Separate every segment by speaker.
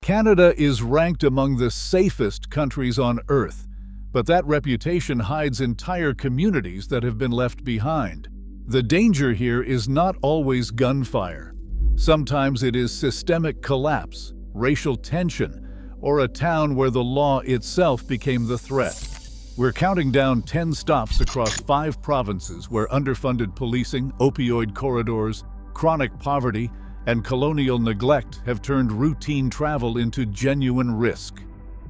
Speaker 1: Canada is ranked among the safest countries on Earth, but that reputation hides entire communities that have been left behind. The danger here is not always gunfire. Sometimes it is systemic collapse, racial tension, or a town where the law itself became the threat. We're counting down 10 stops across 5 provinces where underfunded policing, opioid corridors, chronic poverty, and colonial neglect have turned routine travel into genuine risk.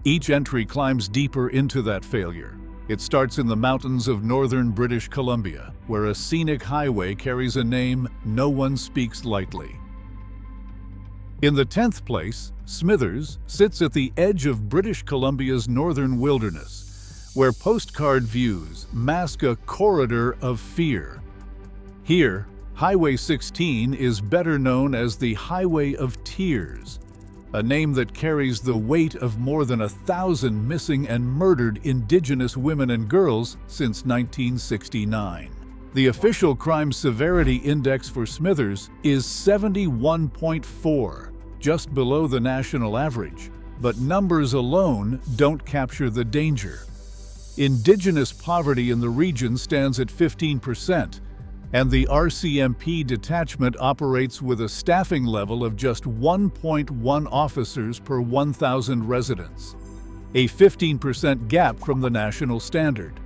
Speaker 1: Each entry climbs deeper into that failure. It starts in the mountains of northern British Columbia, where a scenic highway carries a name no one speaks lightly. In the 10th place, Smithers sits at the edge of British Columbia's northern wilderness, where postcard views mask a corridor of fear. Here, Highway 16 is better known as the Highway of Tears, a name that carries the weight of more than 1,000 missing and murdered Indigenous women and girls since 1969. The official crime severity index for Smithers is 71.4, just below the national average, but numbers alone don't capture the danger. Indigenous poverty in the region stands at 15%, and the RCMP detachment operates with a staffing level of just 1.1 officers per 1,000 residents, a 15% gap from the national standard.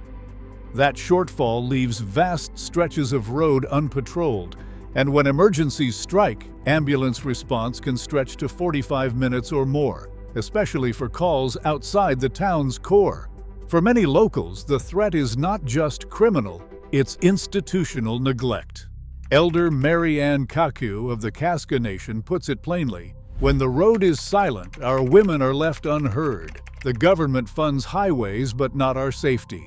Speaker 1: That shortfall leaves vast stretches of road unpatrolled, and when emergencies strike, ambulance response can stretch to 45 minutes or more, especially for calls outside the town's core. For many locals, the threat is not just criminal, it's institutional neglect. Elder Mary Ann Kaku of the Kaska Nation puts it plainly, "When the road is silent, our women are left unheard. The government funds highways but not our safety."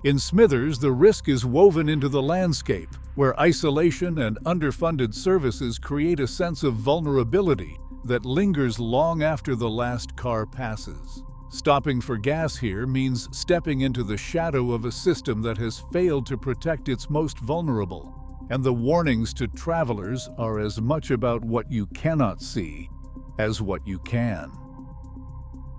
Speaker 1: In Smithers, the risk is woven into the landscape, where isolation and underfunded services create a sense of vulnerability that lingers long after the last car passes. Stopping for gas here means stepping into the shadow of a system that has failed to protect its most vulnerable. And the warnings to travelers are as much about what you cannot see as what you can.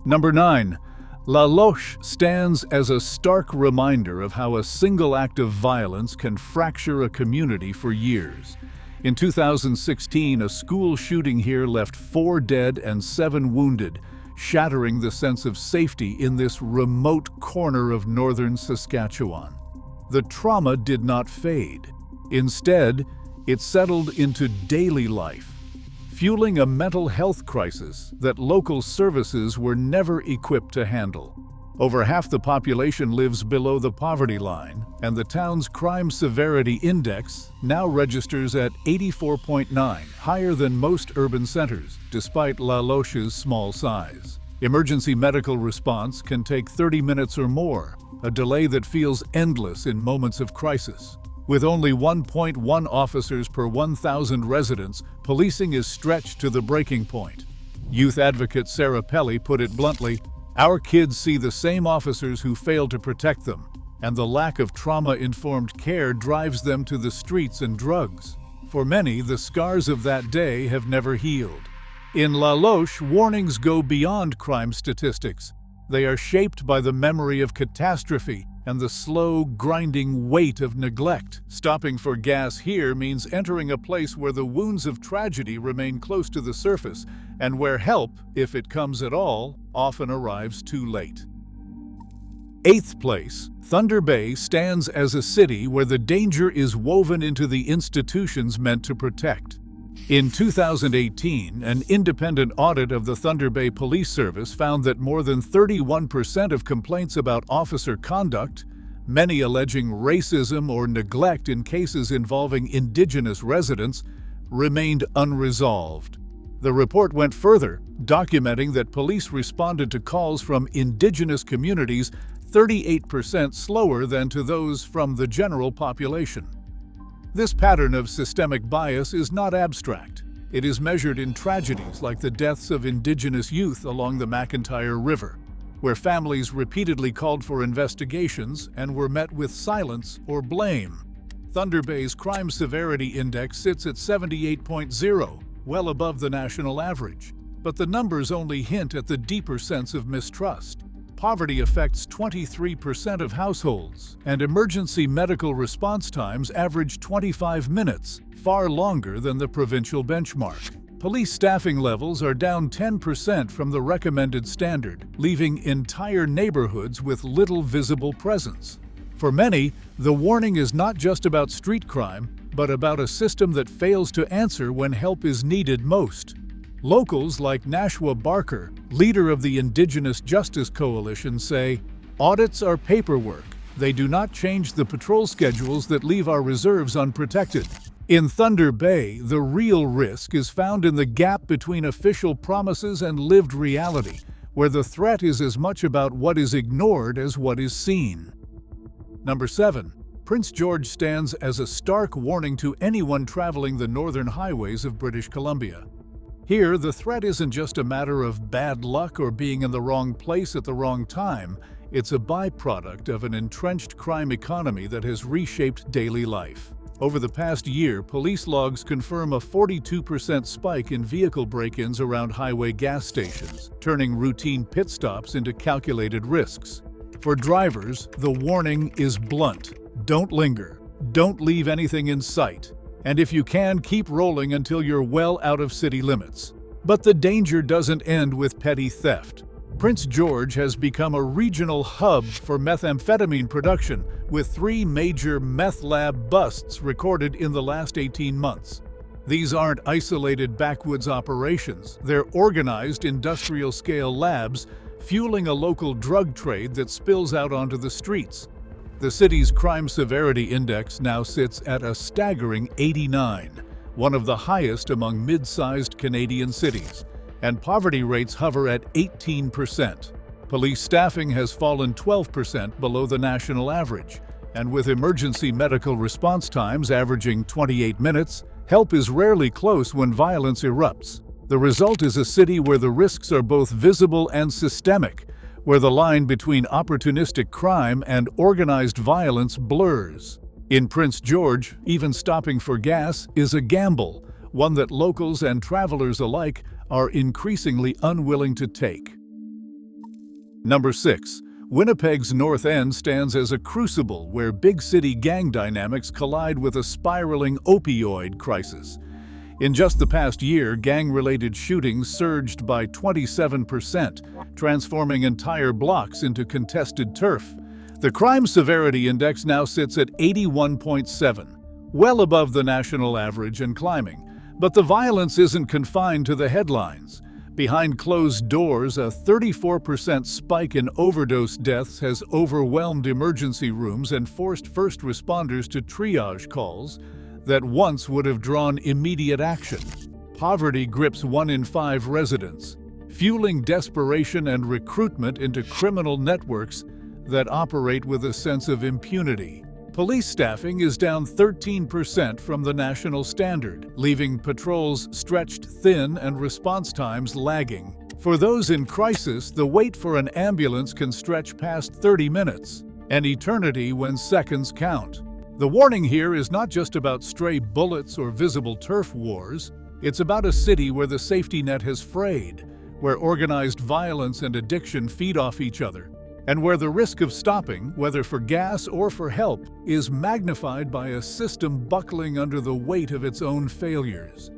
Speaker 1: Number 9. La Loche stands as a stark reminder of how a single act of violence can fracture a community for years. In 2016, a school shooting here left 4 dead and 7 wounded, shattering the sense of safety in this remote corner of northern Saskatchewan. The trauma did not fade. Instead, it settled into daily life, fueling a mental health crisis that local services were never equipped to handle. Over half the population lives below the poverty line, and the town's crime severity index now registers at 84.9, higher than most urban centers, despite La Loche's small size. Emergency medical response can take 30 minutes or more, a delay that feels endless in moments of crisis. With only 1.1 officers per 1,000 residents, policing is stretched to the breaking point. Youth advocate Sarah Pelly put it bluntly, "Our kids see the same officers who failed to protect them, and the lack of trauma-informed care drives them to the streets and drugs." For many, the scars of that day have never healed. In La Loche, warnings go beyond crime statistics. They are shaped by the memory of catastrophe and the slow, grinding weight of neglect. Stopping for gas here means entering a place where the wounds of tragedy remain close to the surface, and where help, if it comes at all, often arrives too late. 8th place, Thunder Bay stands as a city where the danger is woven into the institutions meant to protect. In 2018, an independent audit of the Thunder Bay Police Service found that more than 31% of complaints about officer conduct, many alleging racism or neglect in cases involving Indigenous residents, remained unresolved. The report went further, documenting that police responded to calls from Indigenous communities 38% slower than to those from the general population. This pattern of systemic bias is not abstract. It is measured in tragedies like the deaths of Indigenous youth along the McIntyre River, where families repeatedly called for investigations and were met with silence or blame. Thunder Bay's crime severity index sits at 78.0, well above the national average. but the numbers only hint at the deeper sense of mistrust. Poverty affects 23% of households, and emergency medical response times average 25 minutes, far longer than the provincial benchmark. Police staffing levels are down 10% from the recommended standard, leaving entire neighborhoods with little visible presence. For many, the warning is not just about street crime, but about a system that fails to answer when help is needed most. Locals like Nashua Barker, leader of the Indigenous Justice Coalition, say, "Audits are paperwork. They do not change the patrol schedules that leave our reserves unprotected." In Thunder Bay, the real risk is found in the gap between official promises and lived reality, where the threat is as much about what is ignored as what is seen. Number 7. Prince George stands as a stark warning to anyone traveling the northern highways of British Columbia. Here, the threat isn't just a matter of bad luck or being in the wrong place at the wrong time. It's a byproduct of an entrenched crime economy that has reshaped daily life. Over the past year, police logs confirm a 42% spike in vehicle break-ins around highway gas stations, turning routine pit stops into calculated risks. For drivers, the warning is blunt. Don't linger. Don't leave anything in sight. And if you can, keep rolling until you're well out of city limits. But the danger doesn't end with petty theft. Prince George has become a regional hub for methamphetamine production, with 3 major meth lab busts recorded in the last 18 months. These aren't isolated backwoods operations. They're organized industrial-scale labs, fueling a local drug trade that spills out onto the streets. The city's crime severity index now sits at a staggering 89, one of the highest among mid-sized Canadian cities, and poverty rates hover at 18%. Police staffing has fallen 12% below the national average, and with emergency medical response times averaging 28 minutes, help is rarely close when violence erupts. The result is a city where the risks are both visible and systemic, where the line between opportunistic crime and organized violence blurs. In Prince George, even stopping for gas is a gamble, one that locals and travelers alike are increasingly unwilling to take. Number 6. Winnipeg's North End stands as a crucible where big city gang dynamics collide with a spiraling opioid crisis. In just the past year, gang-related shootings surged by 27%, transforming entire blocks into contested turf. The crime severity index now sits at 81.7, well above the national average and climbing. But the violence isn't confined to the headlines. Behind closed doors, a 34% spike in overdose deaths has overwhelmed emergency rooms and forced first responders to triage calls that once would have drawn immediate action. Poverty grips 1 in 5 residents, fueling desperation and recruitment into criminal networks that operate with a sense of impunity. Police staffing is down 13% from the national standard, leaving patrols stretched thin and response times lagging. For those in crisis, the wait for an ambulance can stretch past 30 minutes, an eternity when seconds count. The warning here is not just about stray bullets or visible turf wars. It's about a city where the safety net has frayed, where organized violence and addiction feed off each other, and where the risk of stopping, whether for gas or for help, is magnified by a system buckling under the weight of its own failures.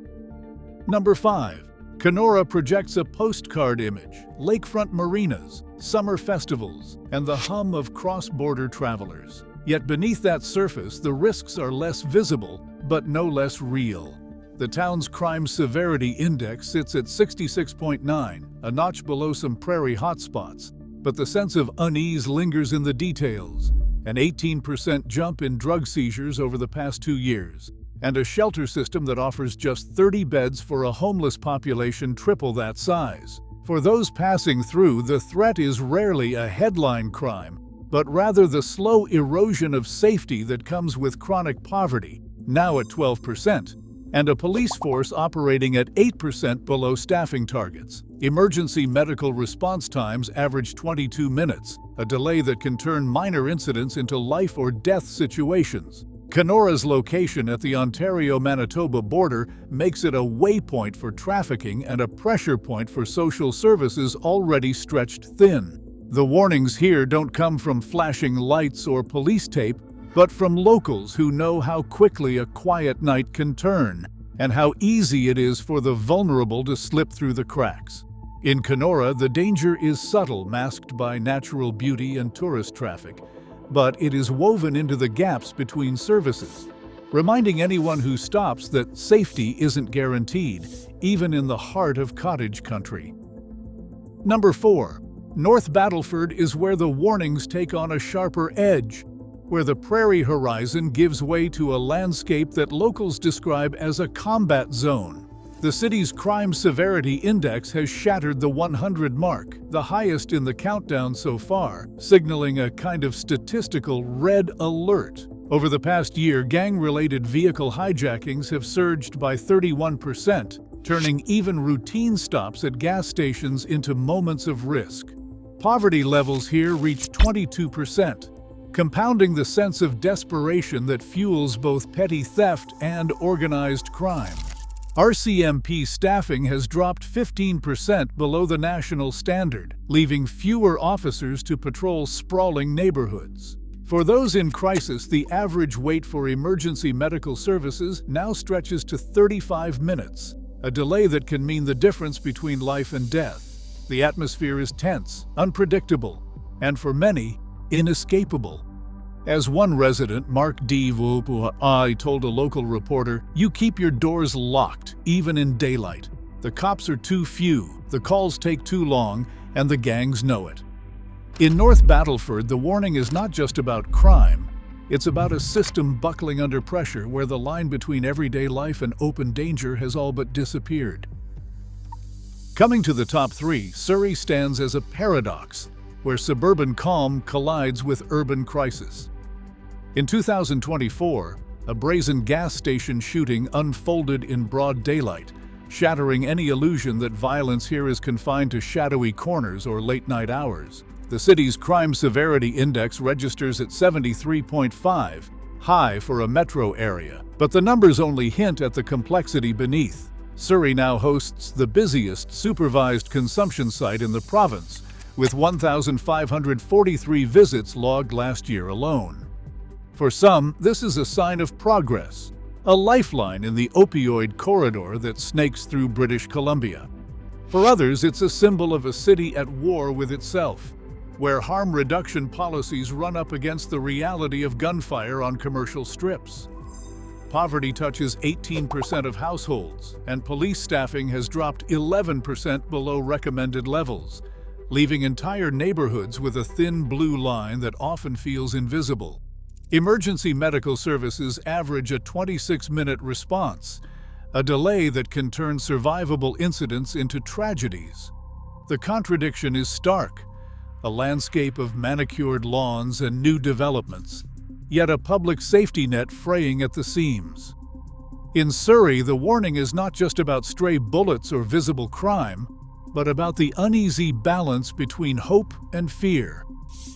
Speaker 1: Number 5. Kenora projects a postcard image, lakefront marinas, summer festivals, and the hum of cross-border travelers. Yet beneath that surface, the risks are less visible, but no less real. The town's crime severity index sits at 66.9, a notch below some prairie hotspots, but the sense of unease lingers in the details. An 18% jump in drug seizures over the past 2 years, and a shelter system that offers just 30 beds for a homeless population triple that size. For those passing through, the threat is rarely a headline crime, but rather the slow erosion of safety that comes with chronic poverty, now at 12%, and a police force operating at 8% below staffing targets. Emergency medical response times average 22 minutes, a delay that can turn minor incidents into life or death situations. Keноra's location at the Ontario-Manitoba border makes it a waypoint for trafficking and a pressure point for social services already stretched thin. The warnings here don't come from flashing lights or police tape, but from locals who know how quickly a quiet night can turn, and how easy it is for the vulnerable to slip through the cracks. In Kenora, the danger is subtle, masked by natural beauty and tourist traffic, but it is woven into the gaps between services, reminding anyone who stops that safety isn't guaranteed, even in the heart of cottage country. Number 4. North Battleford is where the warnings take on a sharper edge, where the prairie horizon gives way to a landscape that locals describe as a combat zone. The city's crime severity index has shattered the 100 mark, the highest in the countdown so far, signaling a kind of statistical red alert. Over the past year, gang-related vehicle hijackings have surged by 31%, turning even routine stops at gas stations into moments of risk. Poverty levels here reach 22%, compounding the sense of desperation that fuels both petty theft and organized crime. RCMP staffing has dropped 15% below the national standard, leaving fewer officers to patrol sprawling neighborhoods. For those in crisis, the average wait for emergency medical services now stretches to 35 minutes, a delay that can mean the difference between life and death. The atmosphere is tense, unpredictable, and for many, inescapable. As one resident, Mark D. I told a local reporter, "You keep your doors locked, even in daylight. The cops are too few, the calls take too long, and the gangs know it." In North Battleford, the warning is not just about crime. It's about a system buckling under pressure where the line between everyday life and open danger has all but disappeared. Coming to the top 3, Surrey stands as a paradox, where suburban calm collides with urban crisis. In 2024, a brazen gas station shooting unfolded in broad daylight, shattering any illusion that violence here is confined to shadowy corners or late-night hours. The city's crime severity index registers at 73.5, high for a metro area, but the numbers only hint at the complexity beneath. Surrey now hosts the busiest supervised consumption site in the province, with 1,543 visits logged last year alone. For some, this is a sign of progress, a lifeline in the opioid corridor that snakes through British Columbia. For others, it's a symbol of a city at war with itself, where harm reduction policies run up against the reality of gunfire on commercial strips. Poverty touches 18% of households, and police staffing has dropped 11% below recommended levels, leaving entire neighborhoods with a thin blue line that often feels invisible. Emergency medical services average a 26-minute response, a delay that can turn survivable incidents into tragedies. The contradiction is stark, a landscape of manicured lawns and new developments, yet a public safety net fraying at the seams. In Surrey, the warning is not just about stray bullets or visible crime, but about the uneasy balance between hope and fear.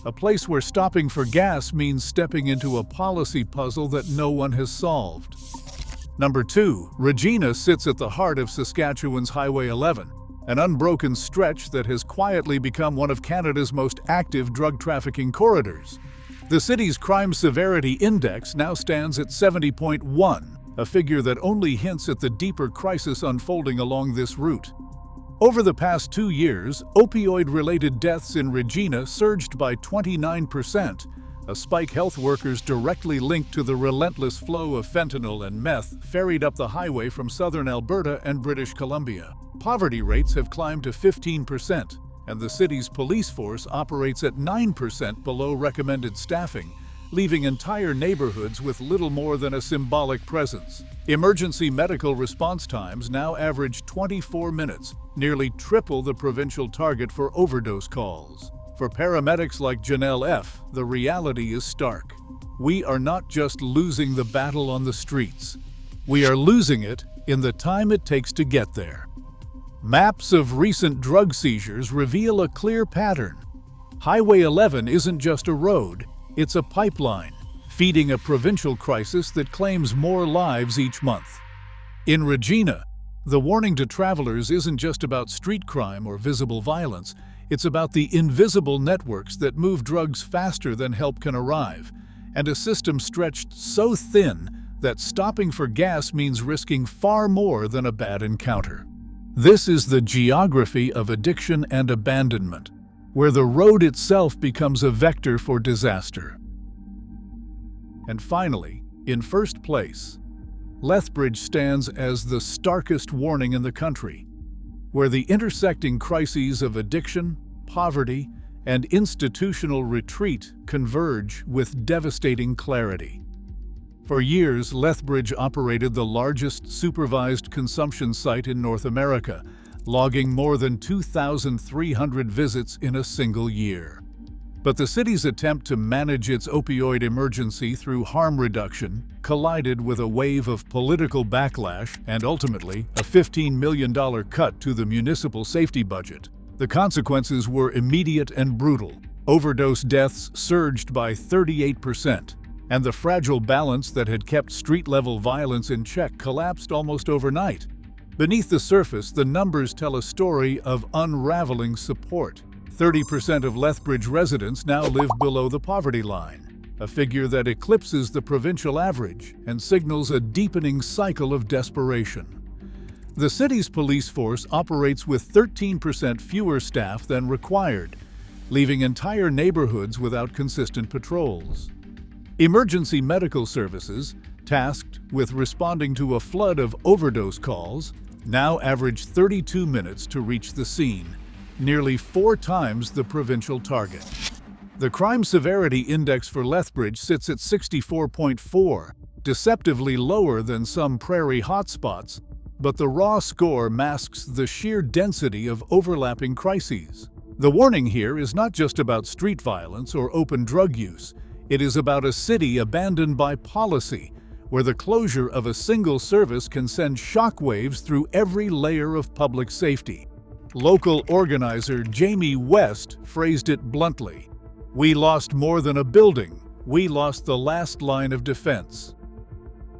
Speaker 1: A place where stopping for gas means stepping into a policy puzzle that no one has solved. Number 2, Regina sits at the heart of Saskatchewan's Highway 11, an unbroken stretch that has quietly become one of Canada's most active drug trafficking corridors. The city's crime severity index now stands at 70.1, a figure that only hints at the deeper crisis unfolding along this route. Over the past 2 years, opioid-related deaths in Regina surged by 29%, a spike health workers directly linked to the relentless flow of fentanyl and meth ferried up the highway from southern Alberta and British Columbia. Poverty rates have climbed to 15%, and the city's police force operates at 9% below recommended staffing, leaving entire neighborhoods with little more than a symbolic presence. Emergency medical response times now average 24 minutes, nearly triple the provincial target for overdose calls. For paramedics like Janelle F., the reality is stark. We are not just losing the battle on the streets. We are losing it in the time it takes to get there. Maps of recent drug seizures reveal a clear pattern. Highway 11 isn't just a road, it's a pipeline, feeding a provincial crisis that claims more lives each month. In Regina, the warning to travelers isn't just about street crime or visible violence, it's about the invisible networks that move drugs faster than help can arrive, and a system stretched so thin that stopping for gas means risking far more than a bad encounter. This is the geography of addiction and abandonment, where the road itself becomes a vector for disaster. And finally, in first place, Lethbridge stands as the starkest warning in the country, where the intersecting crises of addiction, poverty, and institutional retreat converge with devastating clarity. For years, Lethbridge operated the largest supervised consumption site in North America, logging more than 2,300 visits in a single year. But the city's attempt to manage its opioid emergency through harm reduction collided with a wave of political backlash and ultimately a $15 million cut to the municipal safety budget. The consequences were immediate and brutal. Overdose deaths surged by 38%, and the fragile balance that had kept street-level violence in check collapsed almost overnight. Beneath the surface, the numbers tell a story of unraveling support. 30% of Lethbridge residents now live below the poverty line, a figure that eclipses the provincial average and signals a deepening cycle of desperation. The city's police force operates with 13% fewer staff than required, leaving entire neighborhoods without consistent patrols. Emergency medical services, tasked with responding to a flood of overdose calls, now average 32 minutes to reach the scene, nearly 4 times the provincial target. The crime severity index for Lethbridge sits at 64.4, deceptively lower than some prairie hotspots, but the raw score masks the sheer density of overlapping crises. The warning here is not just about street violence or open drug use. It is about a city abandoned by policy, where the closure of a single service can send shockwaves through every layer of public safety. Local organizer Jamie West phrased it bluntly: "We lost more than a building, we lost the last line of defense."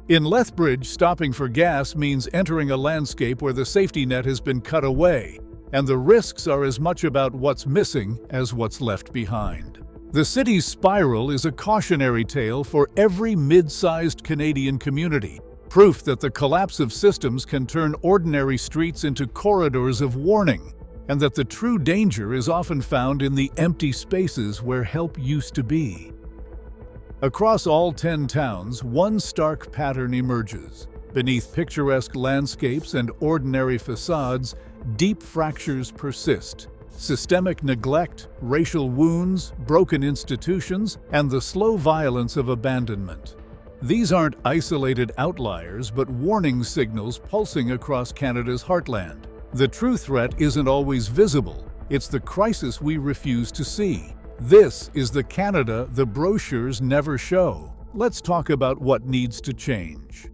Speaker 1: In Lethbridge, stopping for gas means entering a landscape where the safety net has been cut away, and the risks are as much about what's missing as what's left behind. The city's spiral is a cautionary tale for every mid-sized Canadian community, proof that the collapse of systems can turn ordinary streets into corridors of warning, and that the true danger is often found in the empty spaces where help used to be. Across all 10 towns, one stark pattern emerges. Beneath picturesque landscapes and ordinary facades, deep fractures persist. Systemic neglect, racial wounds, broken institutions, and the slow violence of abandonment. These aren't isolated outliers, but warning signals pulsing across Canada's heartland. The true threat isn't always visible. It's the crisis we refuse to see. This is the Canada the brochures never show. Let's talk about what needs to change.